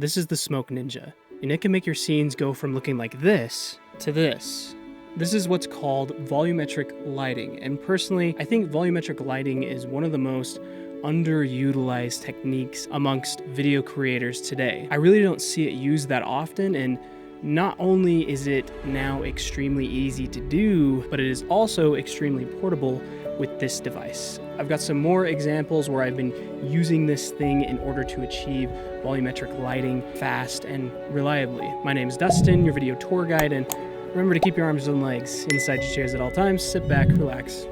This is the SmokeNINJA, and it can make your scenes go from looking like this to this. This is what's called volumetric lighting, and personally, I think volumetric lighting is one of the most underutilized techniques amongst video creators today. I really don't see it used that often, and not only is it now extremely easy to do, but it is also extremely portable with this device. I've got some more examples where I've been using this thing in order to achieve volumetric lighting fast and reliably. My name is Dustin, your video tour guide, and remember to keep your arms and legs inside your chairs at all times. Sit back, relax,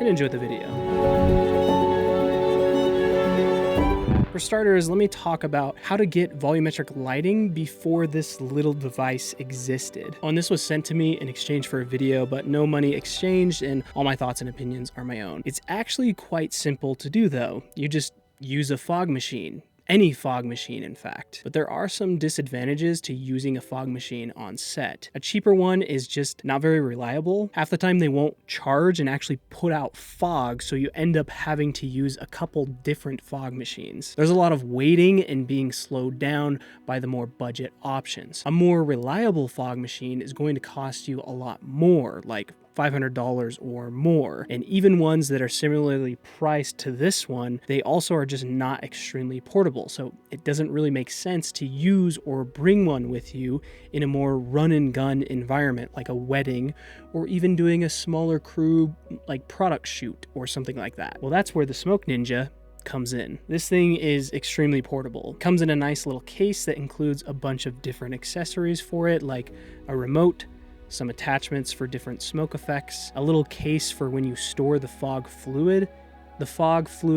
and enjoy the video. For starters, let me talk about how to get volumetric lighting before this little device existed. Oh, and this was sent to me in exchange for a video, but no money exchanged, and all my thoughts and opinions are my own. It's actually quite simple to do though. You just use a fog machine. Any fog machine, in fact. But there are some disadvantages to using a fog machine on set. A cheaper one is just not very reliable. Half the time they won't charge and actually put out fog, so you end up having to use a couple different fog machines. There's a lot of waiting and being slowed down by the more budget options. A more reliable fog machine is going to cost you a lot more, like $500 or more. And even ones that are similarly priced to this one, they also are just not extremely portable. So it doesn't really make sense to use or bring one with you in a more run and gun environment, like a wedding, or even doing a smaller crew like product shoot or something like that. Well, that's where the SmokeNINJA comes in. This thing is extremely portable. It comes in a nice little case that includes a bunch of different accessories for it, like a remote, some attachments for different smoke effects, a little case for when you store the fog fluid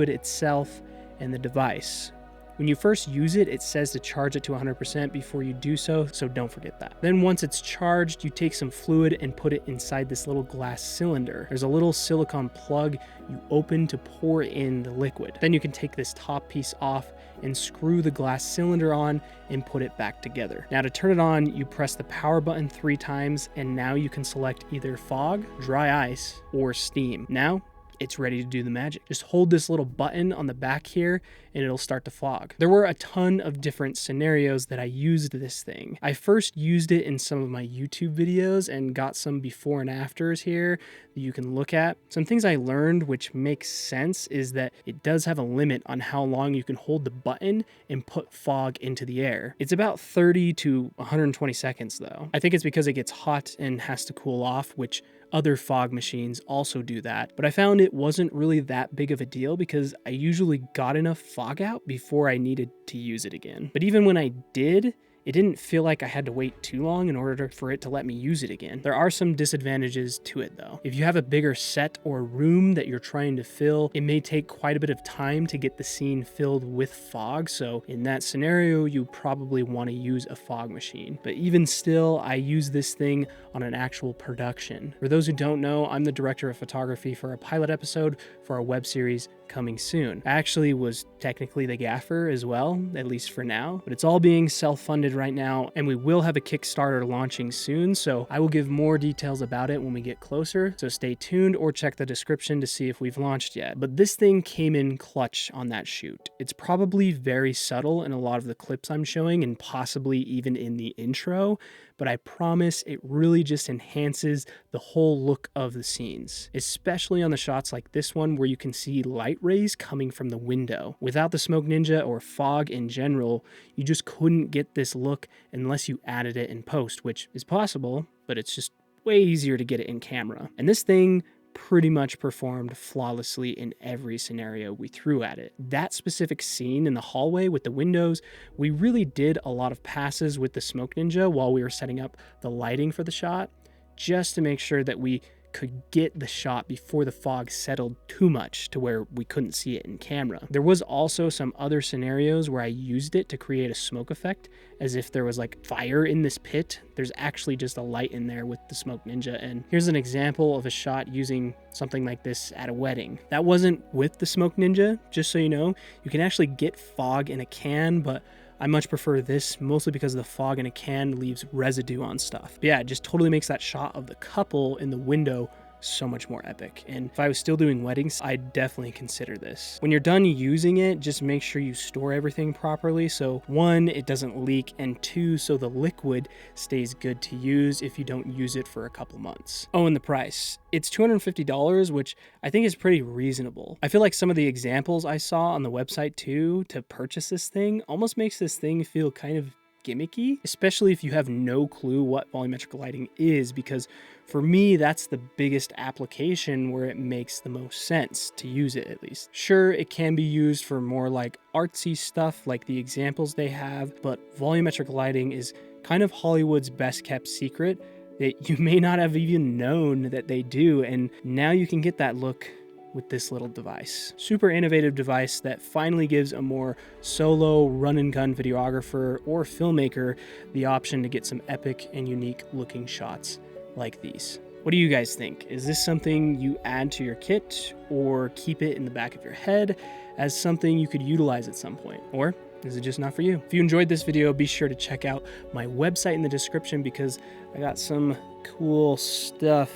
itself, and the device. When you first use it, it says to charge it to 100% before you do so don't forget that. Then once it's charged, you take some fluid and put it inside this little glass cylinder. There's a little silicone plug you open to pour in the liquid. Then you can take this top piece off and screw the glass cylinder on and put it back together. Now to turn it on, you press the power button 3 times, and now you can select either fog, dry ice, or steam. Now, it's ready to do the magic. Just hold this little button on the back here and it'll start to fog. There were a ton of different scenarios that I used this thing. I first used it in some of my YouTube videos and got some before and afters here that you can look at. Some things I learned which makes sense is that it does have a limit on how long you can hold the button and put fog into the air. It's about 30 to 120 seconds though. I think it's because it gets hot and has to cool off, which other fog machines also do that, but I found it wasn't really that big of a deal because I usually got enough fog out before I needed to use it again. But even when I did, it didn't feel like I had to wait too long in order for it to let me use it again. There are some disadvantages to it though. If you have a bigger set or room that you're trying to fill, it may take quite a bit of time to get the scene filled with fog, so in that scenario, you probably want to use a fog machine. But even still, I use this thing on an actual production. For those who don't know, I'm the director of photography for a pilot episode for our web series coming soon. I actually was technically the gaffer as well, at least for now, but it's all being self-funded right now, and we will have a Kickstarter launching soon, so I will give more details about it when we get closer, so stay tuned or check the description to see if we've launched yet. But this thing came in clutch on that shoot. It's probably very subtle in a lot of the clips I'm showing and possibly even in the intro, but I promise it really just enhances the whole look of the scenes, especially on the shots like this one where you can see light rays coming from the window. Without the SmokeNINJA or fog in general, you just couldn't get this look unless you added it in post, which is possible, but it's just way easier to get it in camera. And this thing pretty much performed flawlessly in every scenario we threw at it. That specific scene in the hallway with the windows, we really did a lot of passes with the SmokeNINJA while we were setting up the lighting for the shot, just to make sure that we could get the shot before the fog settled too much to where we couldn't see it in camera. There was also some other scenarios where I used it to create a smoke effect, as if there was like fire in this pit. There's actually just a light in there with the SmokeNINJA, and here's an example of a shot using something like this at a wedding. That wasn't with the SmokeNINJA, just so you know. You can actually get fog in a can, but I much prefer this, mostly because the fog in a can leaves residue on stuff. But yeah, it just totally makes that shot of the couple in the window so much more epic. And if I was still doing weddings, I'd definitely consider this. When you're done using it, just make sure you store everything properly. So 1, it doesn't leak, and 2, so the liquid stays good to use if you don't use it for a couple months. Oh, and the price. It's $250, which I think is pretty reasonable. I feel like some of the examples I saw on the website too to purchase this thing almost makes this thing feel kind of gimmicky, especially if you have no clue what volumetric lighting is, because for me, that's the biggest application where it makes the most sense to use it, at least. Sure, it can be used for more like artsy stuff like the examples they have, but volumetric lighting is kind of Hollywood's best kept secret that you may not have even known that they do, and now you can get that look with this little device. Super innovative device that finally gives a more solo run and gun videographer or filmmaker the option to get some epic and unique looking shots like these. What do you guys think? Is this something you add to your kit or keep it in the back of your head as something you could utilize at some point? Or is it just not for you? If you enjoyed this video, be sure to check out my website in the description because I got some cool stuff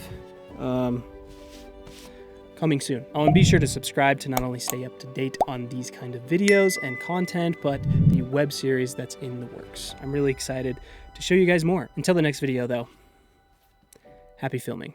coming soon. Oh, and be sure to subscribe to not only stay up to date on these kind of videos and content, but the web series that's in the works. I'm really excited to show you guys more. Until the next video though, happy filming.